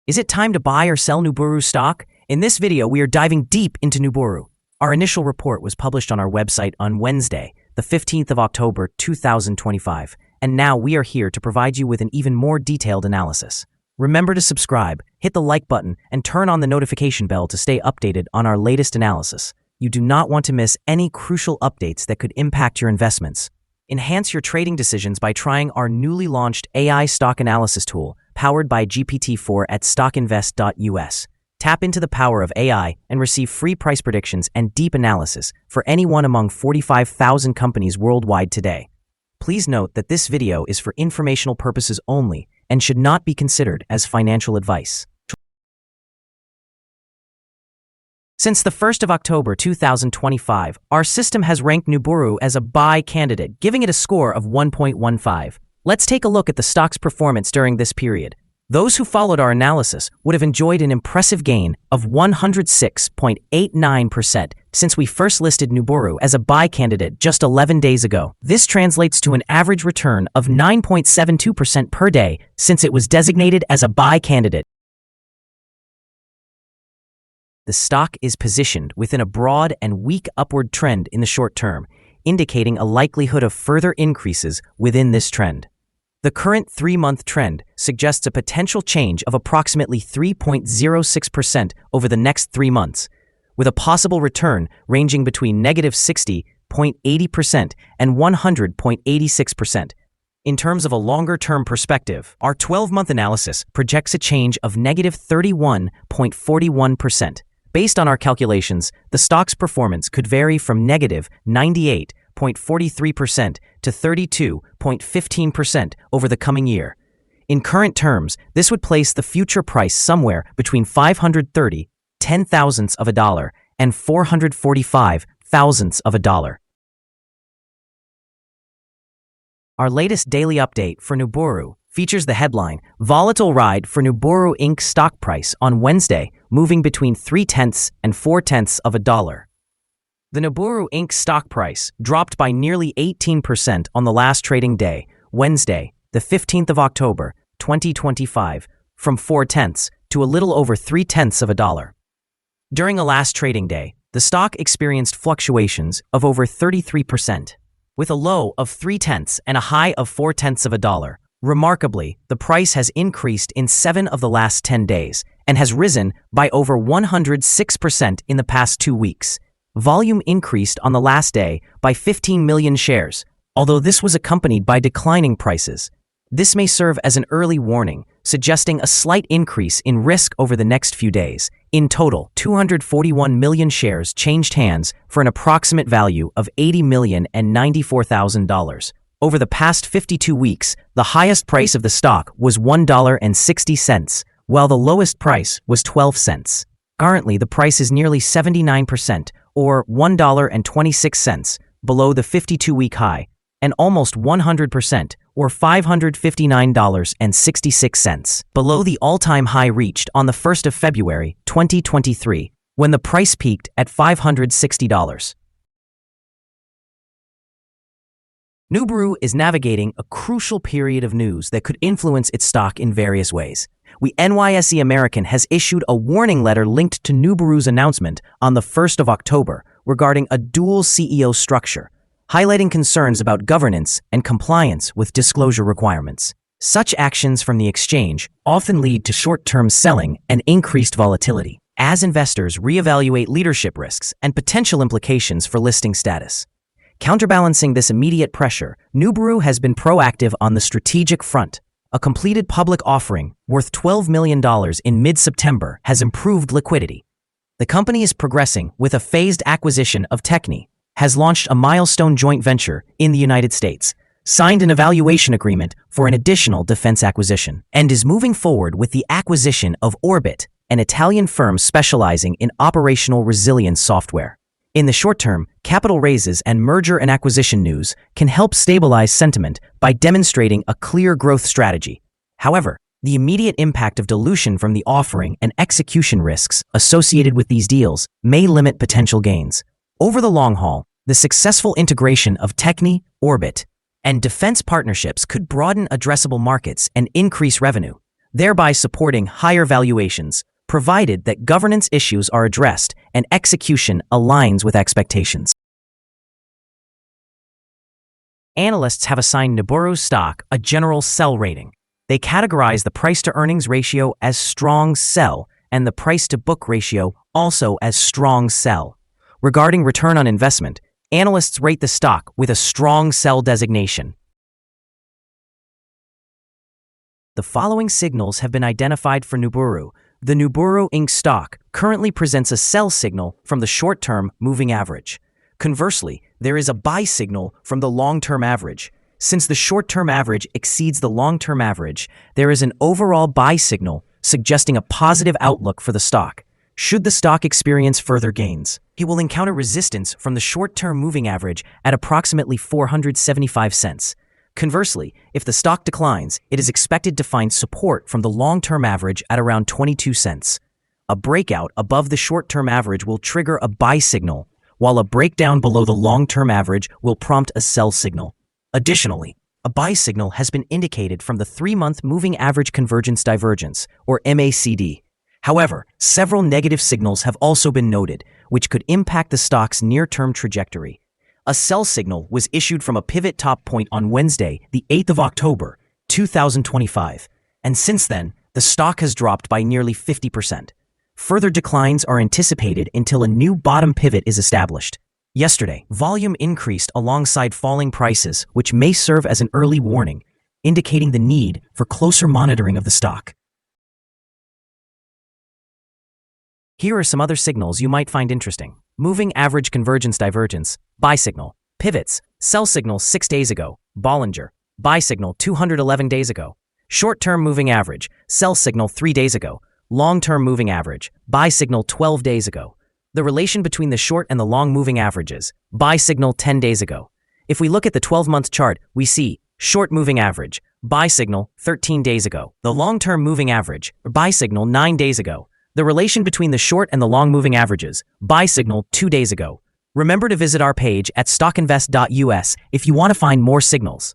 Is it time to buy or sell Nuburu stock? In this video, we are diving deep into Nuburu. Our initial report was published on our website on Wednesday, the 15th of October, 2025, and now we are here to provide you with an even more detailed analysis. Remember to subscribe, hit the like button, and turn on the notification bell to stay updated on our latest analysis. You do not want to miss any crucial updates that could impact your investments. Enhance your trading decisions by trying our newly launched AI stock analysis tool, powered by GPT-4 at StockInvest.us. Tap into the power of AI and receive free price predictions and deep analysis for any one among 45,000 companies worldwide today. Please note that this video is for informational purposes only and should not be considered as financial advice. Since the 1st of October 2025, our system has ranked Nuburu as a buy candidate, giving it a score of 1.15. Let's take a look at the stock's performance during this period. Those who followed our analysis would have enjoyed an impressive gain of 106.89% since we first listed Nuburu as a buy candidate just 11 days ago. This translates to an average return of 9.72% per day since it was designated as a buy candidate. The stock is positioned within a broad and weak upward trend in the short term, indicating a likelihood of further increases within this trend. The current 3-month trend suggests a potential change of approximately 3.06% over the next 3 months, with a possible return ranging between negative 60.80% and 100.86%. In terms of a longer-term perspective, our 12-month analysis projects a change of negative 31.41%. Based on our calculations, the stock's performance could vary from negative 98.43% to 32.15% over the coming year. In current terms, this would place the future price somewhere between 530 ten-thousandths of a dollar and 445 thousandths of a dollar. Our latest daily update for Nuburu features the headline, Volatile Ride for Nuburu Inc. stock price on Wednesday, moving between 0.3 and 0.4 of a dollar. The Nuburu Inc. stock price dropped by nearly 18% on the last trading day, Wednesday, the 15th of October, 2025, from 0.4 to a little over 0.3 of a dollar. During the last trading day, the stock experienced fluctuations of over 33%, with a low of 0.3 and a high of 0.4 of a dollar. Remarkably, the price has increased in 7 of the last 10 days and has risen by over 106% in the past 2 weeks. Volume increased on the last day by 15 million shares, although this was accompanied by declining prices. This may serve as an early warning, suggesting a slight increase in risk over the next few days. In total, 241 million shares changed hands for an approximate value of $80,094,000. Over the past 52 weeks, the highest price of the stock was $1.60, while the lowest price was 12 cents. Currently, the price is nearly 79%, or $1.26, below the 52-week high, and almost 100%, or $559.66, below the all-time high reached on the 1st of February, 2023, when the price peaked at $560. Nuburu is navigating a crucial period of news that could influence its stock in various ways. NYSE American has issued a warning letter linked to Nuburu's announcement on the 1st of October regarding a dual CEO structure, highlighting concerns about governance and compliance with disclosure requirements. Such actions from the exchange often lead to short-term selling and increased volatility, as investors reevaluate leadership risks and potential implications for listing status. Counterbalancing this immediate pressure, Nuburu has been proactive on the strategic front. A completed public offering worth $12 million in mid-September has improved liquidity. The company is progressing with a phased acquisition of Techni, has launched a milestone joint venture in the United States, signed an evaluation agreement for an additional defense acquisition, and is moving forward with the acquisition of Orbit, an Italian firm specializing in operational resilience software. In the short term, capital raises and merger and acquisition news can help stabilize sentiment by demonstrating a clear growth strategy. However, the immediate impact of dilution from the offering and execution risks associated with these deals may limit potential gains. Over the long haul, the successful integration of Techni, Orbit, and defense partnerships could broaden addressable markets and increase revenue. thereby supporting higher valuations, provided that governance issues are addressed and execution aligns with expectations. Analysts have assigned Nuburu's stock a general sell rating. They categorize the price-to-earnings ratio as strong sell and the price-to-book ratio also as strong sell. Regarding return on investment, analysts rate the stock with a strong sell designation. The following signals have been identified for Nuburu. The BURU Inc. stock currently presents a sell signal from the short-term moving average. Conversely, there is a buy signal from the long-term average. Since the short-term average exceeds the long-term average, there is an overall buy signal suggesting a positive outlook for the stock. Should the stock experience further gains, it will encounter resistance from the short-term moving average at approximately 475 cents. Conversely, if the stock declines, it is expected to find support from the long-term average at around 22 cents. A breakout above the short-term average will trigger a buy signal, while a breakdown below the long-term average will prompt a sell signal. Additionally, a buy signal has been indicated from the 3-month moving average convergence divergence, or MACD. However, several negative signals have also been noted, which could impact the stock's near-term trajectory. A sell signal was issued from a pivot top point on Wednesday, the 8th of October, 2025, and since then, the stock has dropped by nearly 50%. Further declines are anticipated until a new bottom pivot is established. Yesterday, volume increased alongside falling prices, which may serve as an early warning, indicating the need for closer monitoring of the stock. Here are some other signals you might find interesting. Moving average convergence divergence, buy signal. Pivots, sell signal 6 days ago. Bollinger, buy signal 211 days ago. Short-term moving average, sell signal 3 days ago. Long-term moving average, buy signal 12 days ago. The relation between the short and the long moving averages, buy signal 10 days ago. If we look at the 12-month chart, we see short moving average, buy signal 13 days ago. The long-term moving average, buy signal 9 days ago. The relation between the short and the long moving averages, buy signal 2 days ago. Remember to visit our page at StockInvest.us if you want to find more signals.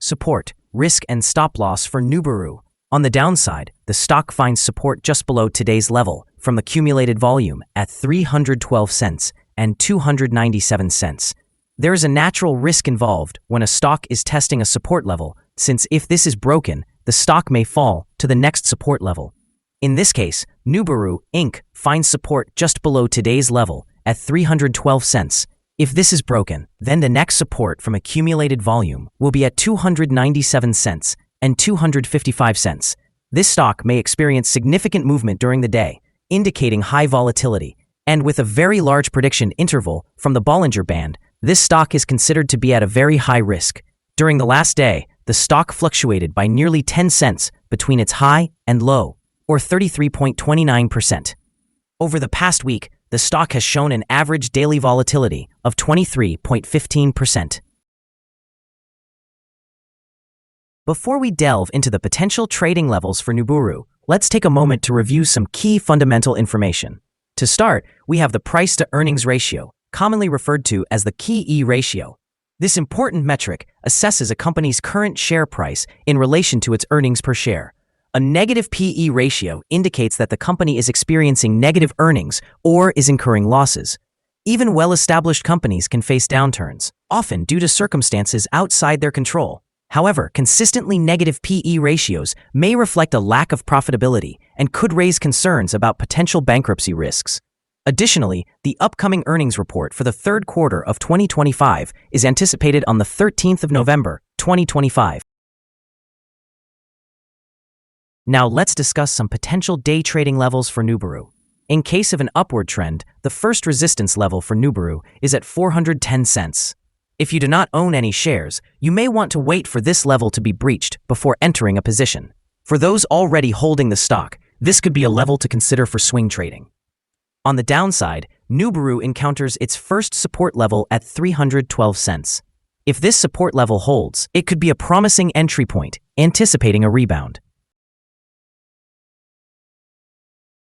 Support, risk and stop loss for Nuburu. On the downside, the stock finds support just below today's level from accumulated volume at 312 cents and 297 cents. There is a natural risk involved when a stock is testing a support level, since if this is broken, the stock may fall to the next support level. In this case, BURU Inc. finds support just below today's level at 312 cents. If this is broken, then the next support from accumulated volume will be at 297 cents and 255 cents. This stock may experience significant movement during the day, indicating high volatility, and with a very large prediction interval from the Bollinger Band, this stock is considered to be at a very high risk. During the last day, the stock fluctuated by nearly 10 cents between its high and low, or 33.29%. Over the past week, the stock has shown an average daily volatility of 23.15%. Before we delve into the potential trading levels for Nuburu, let's take a moment to review some key fundamental information. To start, we have the price-to-earnings ratio, commonly referred to as the K/E ratio. This important metric assesses a company's current share price in relation to its earnings per share. A negative P/E ratio indicates that the company is experiencing negative earnings or is incurring losses. Even well-established companies can face downturns, often due to circumstances outside their control. However, consistently negative P/E ratios may reflect a lack of profitability and could raise concerns about potential bankruptcy risks. Additionally, the upcoming earnings report for the third quarter of 2025 is anticipated on the 13th of November, 2025. Now let's discuss some potential day trading levels for Nuburu. In case of an upward trend, the first resistance level for Nuburu is at 410 cents. If you do not own any shares, you may want to wait for this level to be breached before entering a position. For those already holding the stock, this could be a level to consider for swing trading. On the downside, Nuburu encounters its first support level at 312 cents. If this support level holds, it could be a promising entry point, anticipating a rebound.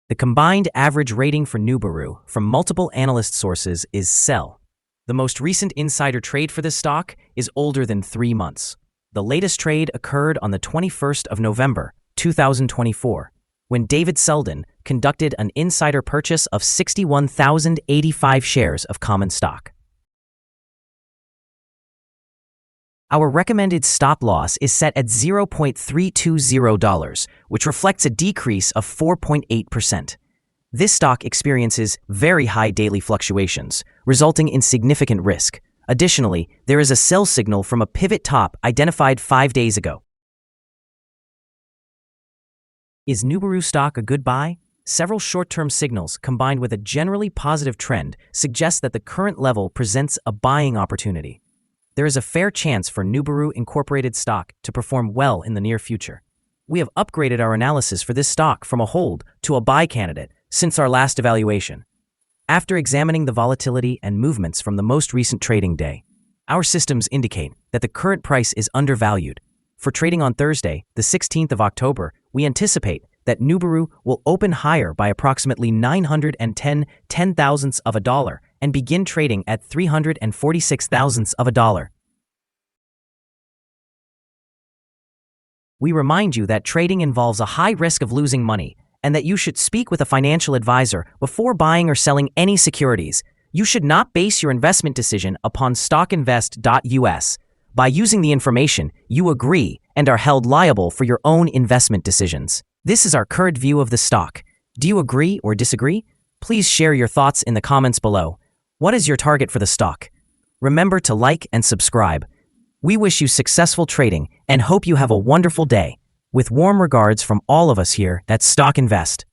The combined average rating for Nuburu from multiple analyst sources is sell. The most recent insider trade for this stock is older than 3 months. The latest trade occurred on the 21st of November, 2024, when David Selden conducted an insider purchase of 61,085 shares of common stock. Our recommended stop loss is set at $0.320, which reflects a decrease of 4.8%. This stock experiences very high daily fluctuations, resulting in significant risk. Additionally, there is a sell signal from a pivot top identified 5 days ago. Is Nuburu stock a good buy? Several short-term signals combined with a generally positive trend suggest that the current level presents a buying opportunity. There is a fair chance for Nuburu Incorporated stock to perform well in the near future. We have upgraded our analysis for this stock from a hold to a buy candidate since our last evaluation. After examining the volatility and movements from the most recent trading day, our systems indicate that the current price is undervalued. For trading on Thursday, the 16th of October, we anticipate that Nuburu will open higher by approximately 910 thousandths of a dollar and begin trading at 346 thousandths of a dollar. We remind you that trading involves a high risk of losing money and that you should speak with a financial advisor before buying or selling any securities. You should not base your investment decision upon StockInvest.us. By using the information, you agree and are held liable for your own investment decisions. This is our current view of the stock. Do you agree or disagree? Please share your thoughts in the comments below. What is your target for the stock? Remember to like and subscribe. We wish you successful trading and hope you have a wonderful day. With warm regards from all of us here at StockInvest.